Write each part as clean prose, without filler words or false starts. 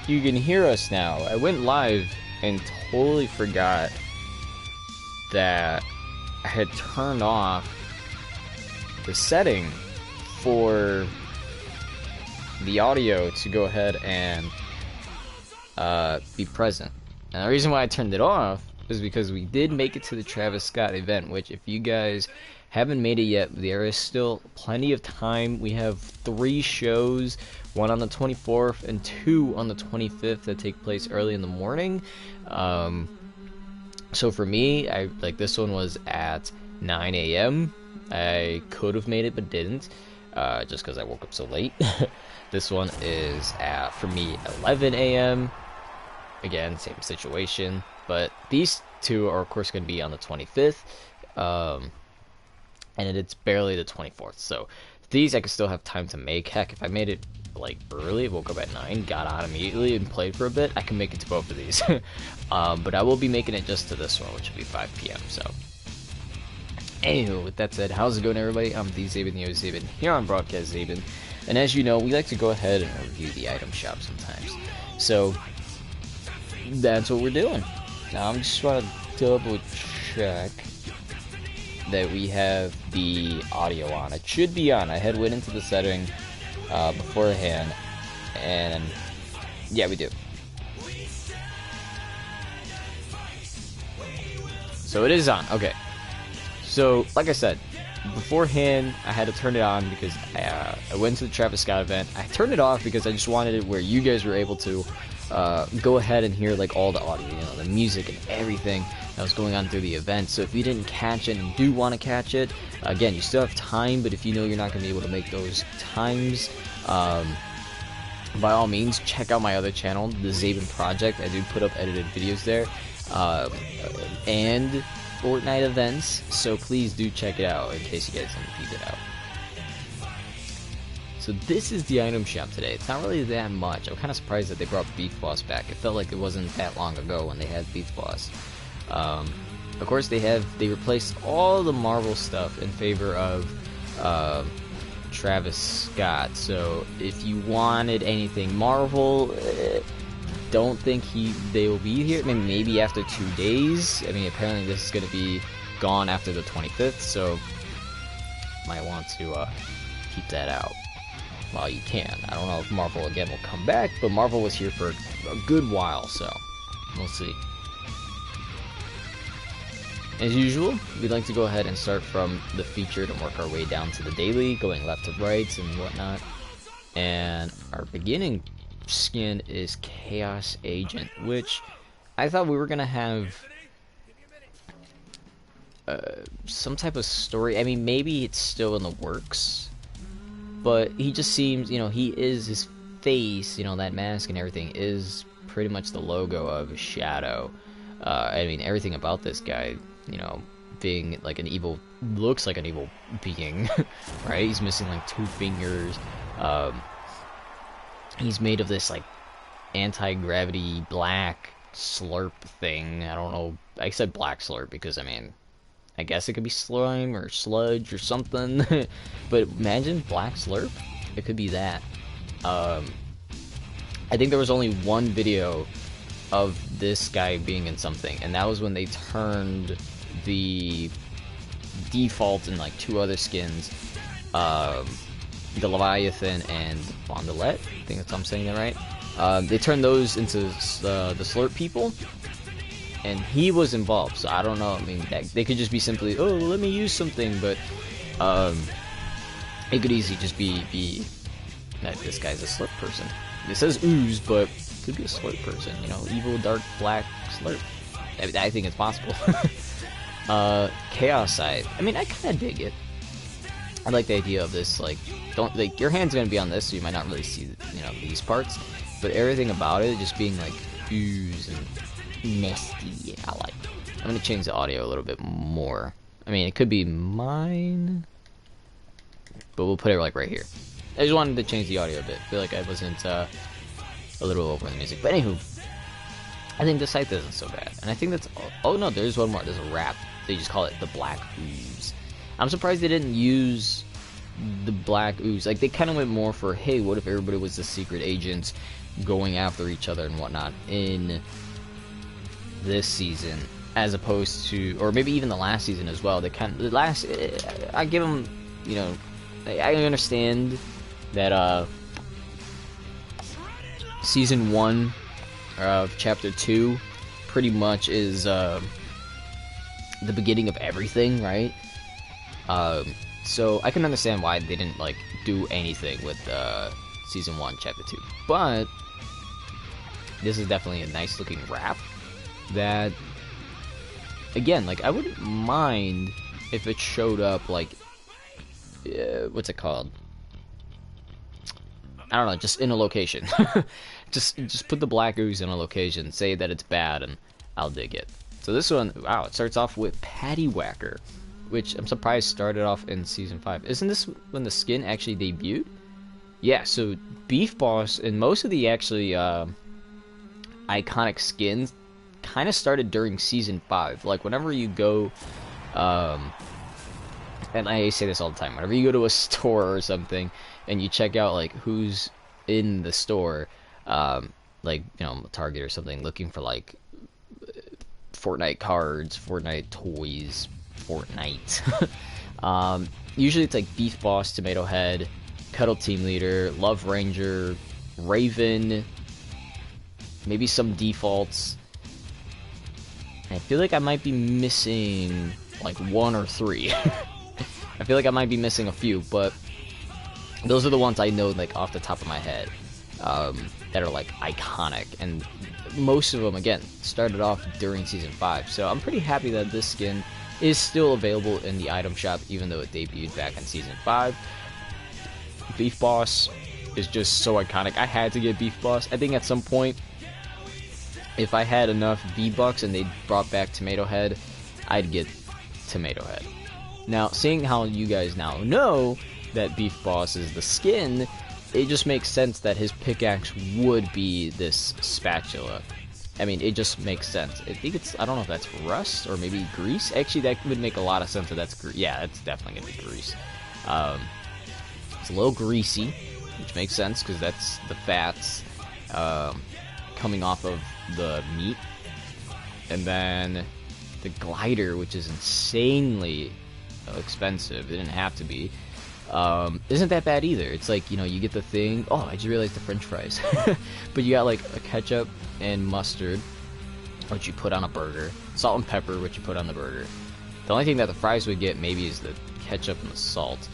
you can hear us now. I went live and totally forgot that I had turned off the setting for the audio to go ahead and be present. And the reason why I turned it off is because we did make it to the Travis Scott event, which if you guys haven't made it yet, there is still plenty of time. We have 3 shows, one on the 24th and 2 on the 25th that take place early in the morning. So for me, this one was at 9 a.m. I could have made it but didn't, just because I woke up so late. This one is at, for me, 11 a.m. Again, same situation, but these 2 are of course going to be on the 25th, and it's barely the 24th, so these I could still have time to make. Heck, if I made it like early, woke up at 9, got on immediately and played for a bit, I can make it to both of these. But I will be making it just to this one, which will be 5 p.m. So anywho, with that said, how's it going, everybody? I'm the Zaben, the Zaben, here on Broadcast Zaben, and as you know, we like to go ahead and review the item shop sometimes, so that's what we're doing. Now I'm just trying to double check that we have the audio on. It should be on. I had went into the setting beforehand, and yeah, we do. So it is on. Okay. So like I said, beforehand I had to turn it on because I went to the Travis Scott event. I turned it off because I just wanted it where you guys were able to go ahead and hear like all the audio, the music and everything that was going on through the event. So if you didn't catch it and do want to catch it, again, you still have time, but if you know you're not going to be able to make those times, by all means, check out my other channel, the Zaben Project. I do put up edited videos there, and Fortnite events, so please do check it out in case you guys didn't peep it out. So this is the item shop today. It's not really that much. I'm kind of surprised that they brought Beef Boss back. It felt like it wasn't that long ago when they had Beef Boss. Of course, they replaced all the Marvel stuff in favor of Travis Scott. So if you wanted anything Marvel, don't think they will be here. I mean, maybe after 2 days. I mean, apparently this is going to be gone after the 25th, so might want to keep that out while you can. I don't know if Marvel again will come back, but Marvel was here for a good while, so we'll see. As usual, we'd like to go ahead and start from the featured and work our way down to the daily, going left to right and whatnot. And our beginning skin is Kaos Agent, which I thought we were gonna have some type of story. I mean, maybe it's still in the works, but he just seems, his face, that mask and everything is pretty much the logo of a shadow. I mean, everything about this guy, being like looks like an evil being, right? He's missing like 2 fingers. He's made of this like anti-gravity black slurp thing. I don't know. I said black slurp because, I mean, I guess it could be slime or sludge or something. But imagine black slurp. It could be that. I think there was only one video of this guy being in something, and that was when they turned the default and like 2 other skins, the Leviathan and Fondulette, I think that's how I'm saying that right. They turned those into the Slurp people, and he was involved, so I don't know. I mean, they could just be simply, oh, let me use something, but it could easily just be that this guy's a Slurp person. It says ooze, but it could be a Slurp person, evil, dark, black Slurp. I think it's possible. Chaos side. I mean, I kind of dig it. I like the idea of this, your hand's gonna be on this, so you might not really see, these parts, but everything about it just being like ooze and nasty, I like it. I'm gonna change the audio a little bit more. I mean, it could be mine, but we'll put it like right here. I just wanted to change the audio a bit. I feel like I wasn't a little over the music, but anywho, I think the scythe isn't so bad, and I think that's. Oh no, there's one more. There's a rap. They just call it the Black Ooze. I'm surprised they didn't use the Black Ooze. Like, they kind of went more for, hey, what if everybody was a secret agent going after each other and whatnot in this season, as opposed to, or maybe even the last season as well. I give them, you know, I understand that season 1 of chapter 2 pretty much is the beginning of everything, right? So I can understand why they didn't like do anything with season 1 chapter 2, but this is definitely a nice looking wrap that, again, like, I wouldn't mind if it showed up like what's it called, I don't know, just in a location. just put the black ooze in a location, say that it's bad, and I'll dig it. So this one, wow, it starts off with Patty Whacker, which I'm surprised started off in season 5. Isn't this when the skin actually debuted? Yeah, so Beef Boss and most of the actually iconic skins kind of started during season 5. Like, whenever you go, and I say this all the time, whenever you go to a store or something and you check out like who's in the store, like, you know, Target or something, looking for like Fortnite cards, Fortnite toys, Fortnite. Usually it's like Beef Boss, Tomato Head, Cuddle Team Leader, Love Ranger, Raven, maybe some defaults. I feel like I might be missing like 1 or 3. I feel like I might be missing a few, but those are the ones I know like off the top of my head, that are like iconic, and most of them, again, started off during season 5. So I'm pretty happy that this skin is still available in the item shop, even though it debuted back in season 5. Beef Boss is just so iconic. I had to get Beef Boss. I think at some point, if I had enough V-Bucks and they brought back Tomato Head, I'd get Tomato Head. Now, seeing how you guys now know that Beef Boss is the skin, it just makes sense that his pickaxe would be this spatula. I mean, it just makes sense. I think it's, I don't know if that's rust or maybe grease. Actually, that would make a lot of sense that that's grease. Yeah, it's definitely going to be grease. It's a little greasy, which makes sense because that's the fats coming off of the meat. And then the glider, which is insanely expensive. It didn't have to be. Isn't that bad either. It's like, you know, you get the thing. Oh, I just realized the French fries. But you got like a ketchup and mustard, which you put on a burger. Salt and pepper, which you put on the burger. The only thing that the fries would get maybe is the ketchup and the salt.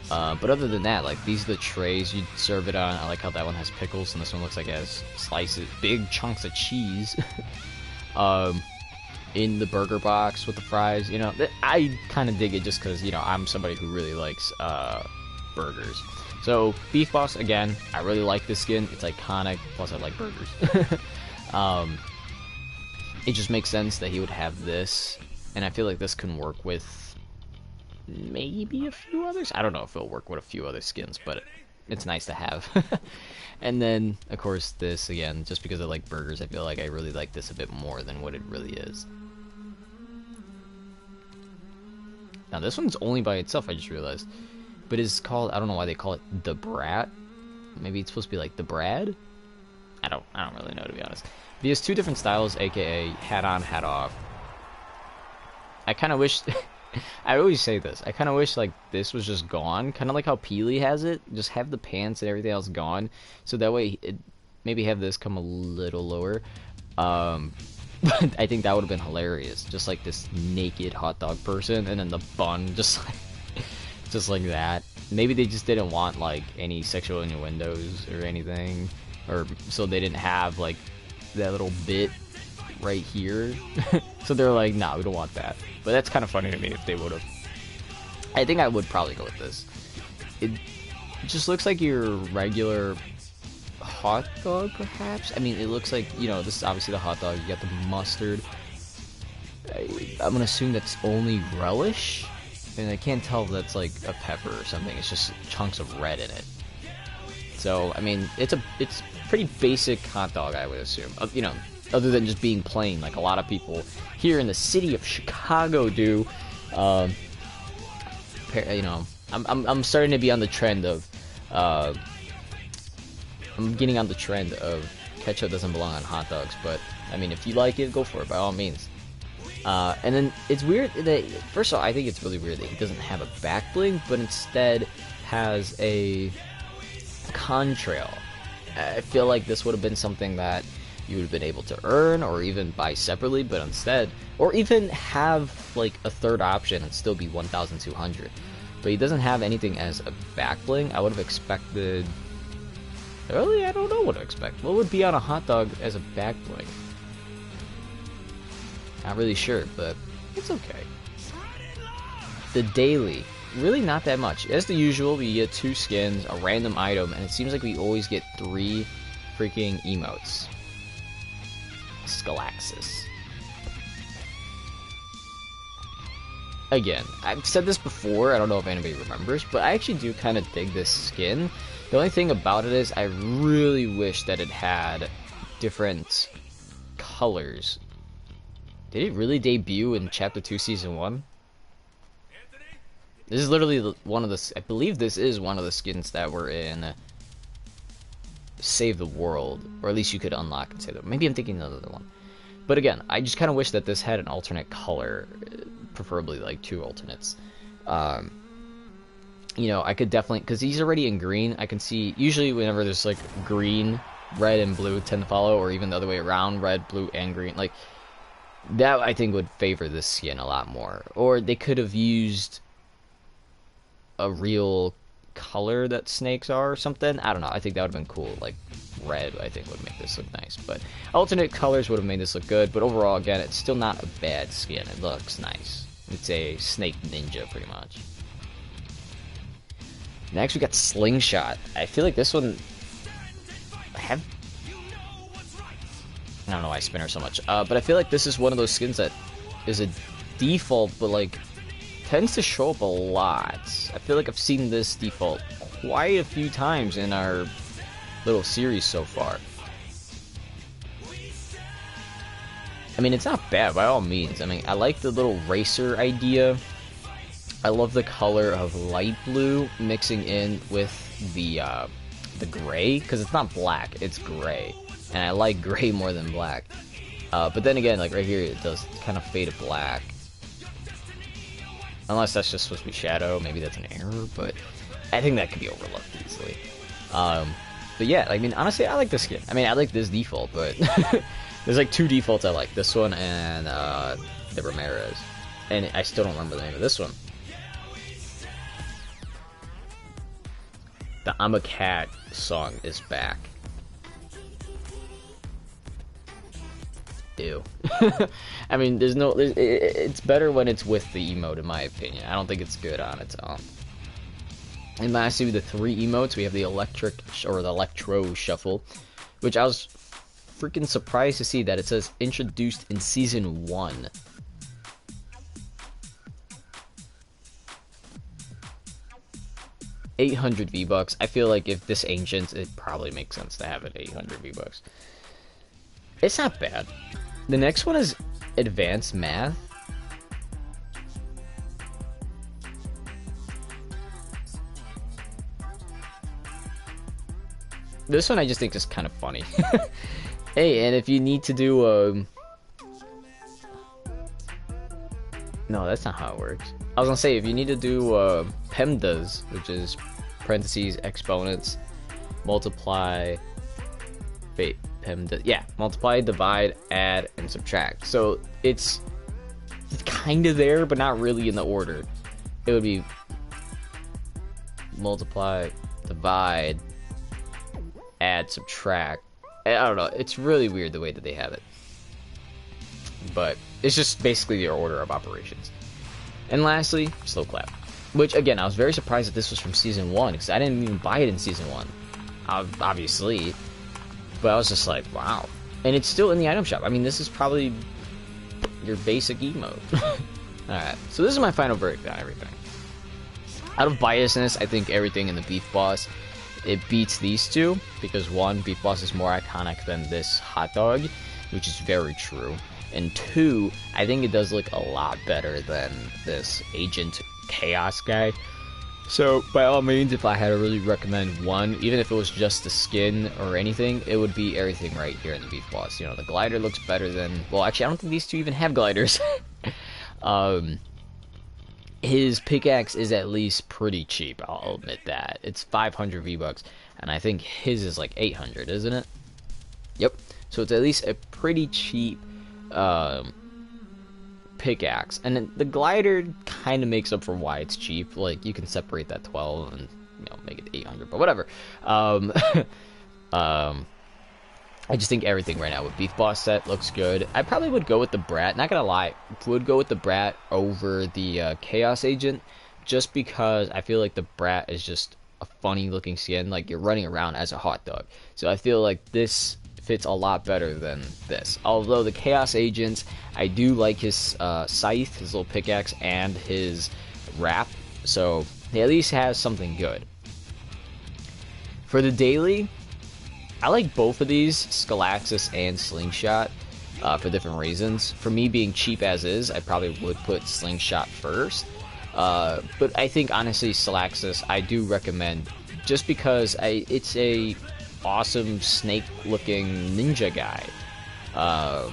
But other than that, like, these are the trays you'd serve it on. I like how that one has pickles and this one looks like it has slices, big chunks of cheese. In the burger box with the fries, you know, I kind of dig it just because, you know, I'm somebody who really likes burgers. So Beef Boss, again, I really like this skin. It's iconic, plus I like burgers. It just makes sense that he would have this, and I feel like this can work with maybe a few others. I don't know if it'll work with a few other skins, but it's nice to have. And then, of course, this, again, just because I like burgers, I feel like I really like this a bit more than what it really is. Now, this one's only by itself, I just realized. But it's called, I don't know why they call it the Brat. Maybe it's supposed to be like the Brad? I don't really know, to be honest. But he has 2 different styles, aka hat on, hat off. I kind of wish... I always say this. I kind of wish, like, this was just gone. Kind of like how Peely has it. Just have the pants and everything else gone. So that way, maybe have this come a little lower. But I think that would have been hilarious. Just like this naked hot dog person. And then the bun, just like that. Maybe they just didn't want, like, any sexual innuendos or anything. Or so they didn't have, like, that little bit right here. So they're like, nah, we don't want that. But that's kind of funny to me if they would have. I think I would probably go with this. It just looks like your regular hot dog, perhaps. I mean, it looks like, you know, this is obviously the hot dog. You got the mustard. I'm gonna assume that's only relish, and I can't tell if that's like a pepper or something. It's just chunks of red in it. So I mean, it's pretty basic hot dog, I would assume. You know, other than just being plain, like a lot of people here in the city of Chicago do. You know, I'm starting to be on the trend of I'm getting on the trend of ketchup doesn't belong on hot dogs, but I mean, if you like it, go for it by all means. And then it's weird that, first of all, I think it's really weird that he doesn't have a back bling, but instead has a contrail. I feel like this would have been something that you would have been able to earn or even buy separately, but instead, or even have like a third option and still be 1,200. But he doesn't have anything as a back bling. I would have expected. Really, I don't know what to expect. What would be on a hot dog as a back bling? Not really sure, but it's okay. The daily, really not that much. As the usual, we get 2 skins, a random item, and it seems like we always get 3 freaking emotes. Skalaxis. Again, I've said this before, I don't know if anybody remembers, but I actually do kind of dig this skin. The only thing about it is I really wish that it had different colors. Did it really debut in Chapter 2, Season 1? This is literally one of the... I believe this is one of the skins that were in Save the World. Or at least you could unlock and save the world. Maybe I'm thinking of another one. But again, I just kind of wish that this had an alternate color. Preferably like 2 alternates. You know, I could definitely... Because he's already in green. I can see... Usually whenever there's like green, red, and blue tend to follow. Or even the other way around. Red, blue, and green. Like... That, I think, would favor this skin a lot more. Or they could have used a real color that snakes are or something. I don't know. I think that would have been cool. Like, red, I think, would make this look nice. But alternate colors would have made this look good. But overall, again, it's still not a bad skin. It looks nice. It's a snake ninja, pretty much. Next, we got Slingshot. I feel like this one... I don't know why I spin her so much, but I feel like this is one of those skins that is a default, but like tends to show up a lot. I feel like I've seen this default quite a few times in our little series so far. I mean, it's not bad by all means. I mean, I like the little racer idea. I love the color of light blue mixing in with the gray, because it's not black, it's gray. And I like gray more than black. But then again, like right here, it does kind of fade to black. Unless that's just supposed to be shadow, maybe that's an error, but I think that could be overlooked easily. But yeah, I mean, honestly, I like this skin. I mean, I like this default, but there's like 2 defaults I like. This one and the Ramirez. And I still don't remember the name of this one. The I'm a Cat song is back. Ew. I mean, it's better when it's with the emote, in my opinion. I don't think it's good on its own. And lastly, the 3 emotes, we have the Electro Shuffle, which I was freaking surprised to see that it says introduced in Season 1. $800 V-Bucks. I feel like if this ancient, it probably makes sense to have it 800 V-Bucks. It's not bad. The next one is Advanced Math. This one I just think is kind of funny. Hey, and if you need to do no, that's not how it works. I was gonna say, if you need to do PEMDAs, which is parentheses, exponents, multiply, wait, PEMDA, yeah, multiply, divide, add, and subtract. So it's kind of there, but not really in the order. It would be multiply, divide, add, subtract. I don't know, it's really weird the way that they have it. But it's just basically their order of operations. And lastly, Slow Clap. Which, again, I was very surprised that this was from Season 1, because I didn't even buy it in Season 1. Obviously. But I was just like, wow. And it's still in the item shop. I mean, this is probably your basic emote. Alright, so this is my final verdict on everything. Out of biasness, I think everything in the Beef Boss, it beats these two. Because 1, Beef Boss is more iconic than this hot dog, which is very true. And 2, I think it does look a lot better than this Agent Chaos guy. So, by all means, if I had to really recommend one, even if it was just the skin or anything, it would be everything right here in the Beef Boss. You know, the glider looks better than... Well, actually, I don't think these two even have gliders. um, his pickaxe is at least pretty cheap, I'll admit that. It's 500 V-Bucks, and I think his is like 800, isn't it? Yep. So it's at least a pretty cheap... pickaxe, and then the glider kind of makes up for why it's cheap. Like, you can separate that 12 and, you know, make it 800, but whatever. I just think everything right now with Beef Boss set looks good. I probably would go with the Brat, not gonna lie, would go with the Brat over the Chaos Agent, just because I feel like the Brat is just a funny looking skin. Like, you're running around as a hot dog, so I feel like this fits a lot better than this. Although the Chaos Agent, I do like his scythe, his little pickaxe, and his wrap, so he at least has something good. For the daily, I like both of these, Skalaxis and Slingshot, for different reasons. For me, being cheap as is, I probably would put Slingshot first, but I think honestly Skalaxis I do recommend, just because it's a awesome snake looking ninja guy. I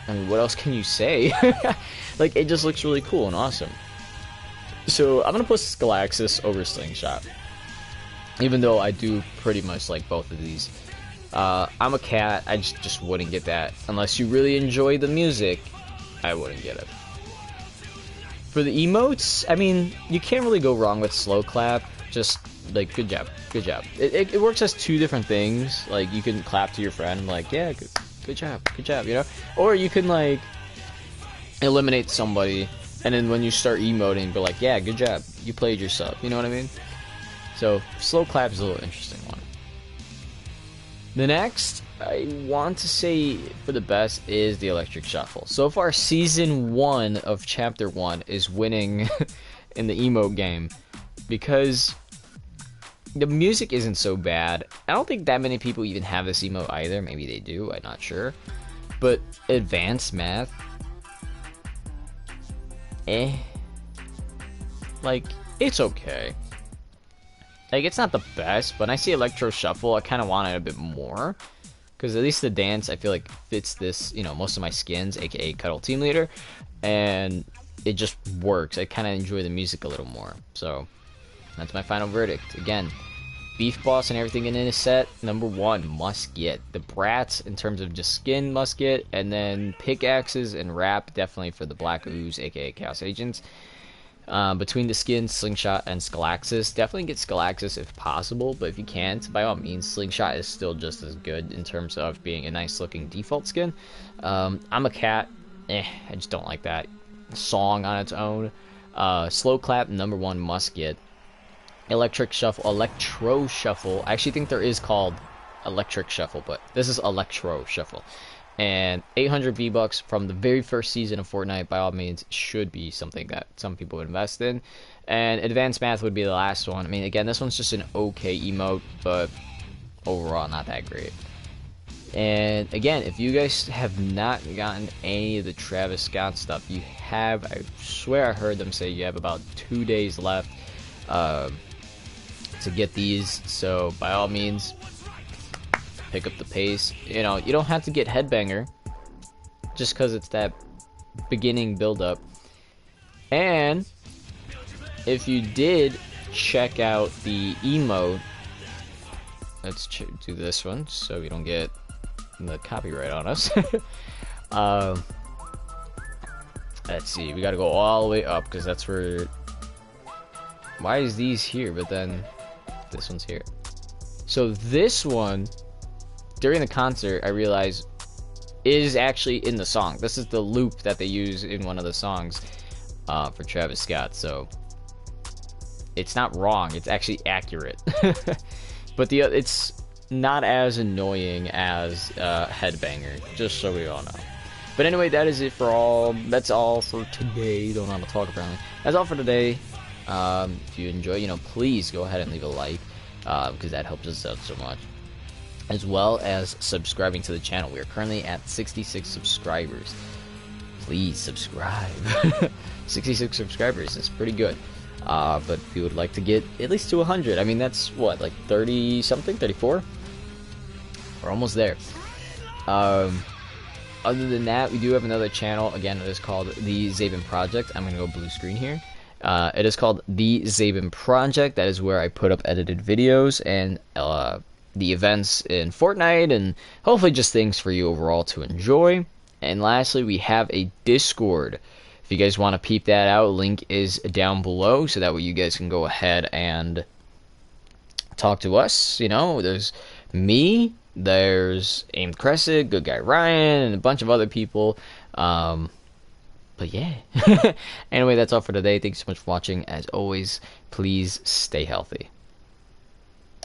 mean, what else can you say? Like, it just looks really cool and awesome. So I'm gonna put Skalaxis over Slingshot, even though I do pretty much like both of these. I'm a cat, I just wouldn't get that unless you really enjoy the music. I wouldn't get it. For the emotes, I mean, you can't really go wrong with slow clap. Just like, good job, good job. It works as two different things. Like, you can clap to your friend, like, yeah, good job, you know? Or you can, like, eliminate somebody, and then when you start emoting, be like, yeah, good job, you played yourself, you know what I mean? So, slow clap is a little interesting one. The next, I want to say, for the best, is the Electric Shuffle. So far, Season 1 of Chapter 1 is winning in the emote game, because the music isn't so bad. I don't think that many people even have this emote either. Maybe they do, I'm not sure. But Advanced Math, like, it's okay. Like, it's not the best, but when I see Electro Shuffle, I kind of want it a bit more. Because at least the dance, I feel like, fits this, you know, most of my skins, aka Cuddle Team Leader. And it just works. I kind of enjoy the music a little more. So, that's my final verdict. Again, Beef Boss and everything in this set, #1, must get. The Brats, in terms of just skin, must get. And then pickaxes and wrap, definitely for the Black Ooze, aka Kaos Agents. Between the skins, Slingshot and Skalaxis, definitely get Skalaxis if possible, but if you can't, by all means, Slingshot is still just as good in terms of being a nice looking default skin. I'm a cat, I just don't like that song on its own. Slow Clap, #1, must get. Electro Shuffle, I actually think there is called Electric Shuffle, but this is Electro Shuffle. And 800 V-Bucks from the very first season of Fortnite, by all means, should be something that some people would invest in. And Advanced Math would be the last one. I mean, again, this one's just an okay emote, but overall, not that great. And again, if you guys have not gotten any of the Travis Scott stuff, you have, I swear I heard them say you have about 2 days left to get these. So, by all means, pick up the pace. You know, you don't have to get Headbanger just because it's that beginning build up. And if you did check out the emote, let's do this one so we don't get the copyright on us. Let's see, we gotta go all the way up because that's where. Why is these here but then this one's here? So this one, during the concert, I realized is actually in the song. This is the loop that they use in one of the songs for Travis Scott. So it's not wrong. It's actually accurate. But it's not as annoying as Headbanger, just so we all know. But anyway, that is it for all. That's all for today. Don't know how to talk apparently. That's all for today. If you enjoy, you know, please go ahead and leave a like because that helps us out so much. As well as subscribing to the channel. We are currently at 66 subscribers. Please subscribe. 66 subscribers is pretty good. But we would like to get at least to 100. I mean, that's what, like 30 something, 34. We're almost there. Um, Other than that, we do have another channel. Again, it is called The Zaben Project. I'm going to go blue screen here. It is called The Zaben Project. That is where I put up edited videos and the events in Fortnite and hopefully just things for you overall to enjoy. And lastly, we have a Discord. If you guys want to peep that out, link is down below so that way you guys can go ahead and talk to us. You know, there's me, there's Aim Crescent, Good Guy Ryan, and a bunch of other people. But yeah. Anyway, that's all for today. Thanks so much for watching. As always, please stay healthy.